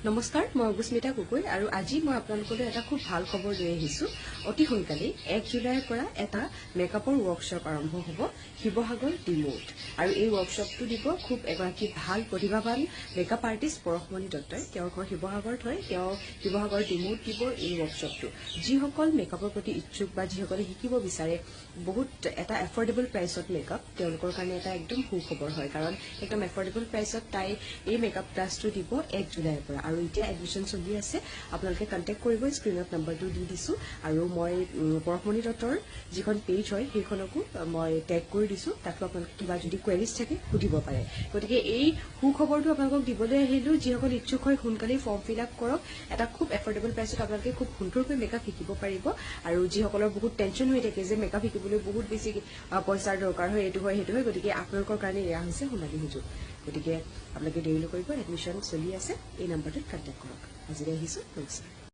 নমস্কাৰ মই অগুস্মিতা গগৈ আৰু আজি মই আপোনালোকলৈ এটা খুব ভাল খবৰ লৈ আহিছো অতি সোনকালে 1 জুলাইৰ পৰা এটা মেকআপৰ ওয়াৰ্কশ্বপ আৰম্ভ হ'ব শিৱসাগৰ ডিমোত আৰু এই ওয়াৰ্কশ্বপটো দিব খুব এগৰাকী ভাল প্ৰতিভাৱান মেকআপ আৰ্টিষ্ট পৰশমণি দত্তই তেওঁৰ ঘৰ শিৱসাগৰত হয় তেওঁ শিৱসাগৰ ডিমোত দিব এই ওয়াৰ্কশ্বপটো যিসকল মেকআপৰ প্ৰতি ইচ্ছুক বা যিসকলে শিকিব বিচাৰে বহুত এটা এফৰ্ডেবল প্ৰাইচত মেকআপ তেওঁলোকৰ কাৰণে এটা একদম সুখবৰ হয় কাৰণ একদম এফৰ্ডেবল প্ৰাইচত তাই এই মেকআপ ক্লাছটো দিব 1 জুলাইৰ পৰা আৰু এতিয়া এডমিশন চলি আছে আপোনালোকে কন্টেক্ট কৰিব স্ক্ৰিনত নম্বৰটো দি দিছো আৰু মই পৰশমণি দত্তৰ যিখন পেজ হয় সেইখনকো মই টেগ কৰি দিছো তাকো আপোনালোকে কিবা যদি কোৱেৰিজ থাকে সুধিব পাৰে গতিকে এই সুখবৰটো আপোনালোকক দিবলৈ আহিলো যিসকল ইচ্ছুক হয় সোনকালে ফৰ্ম ফিল আপ কৰক এটা খুব এফৰ্ডেবল প্ৰাইচত আপোনালোকে খুব সুন্দৰকৈ মেকআপ শিকিব পাৰিব আৰু যিসকলৰ বহুত টেনচন হৈ থাকে যে মেকআপ শিকিবলৈ বহুত বেছি পইচাৰ দৰকাৰ হয় এইটো হয় সেইটো হয় গতিকে আপোনালোকৰ কাৰণে এয়া হৈছে সোণালী সুযোগ গতিকে আপোনালোকে দেৰি নকৰিব এডমিশন চলি আছে এই নম্বৰটোত কন্টেক্ট কৰক আজিলৈ আহিছো নমস্কাৰ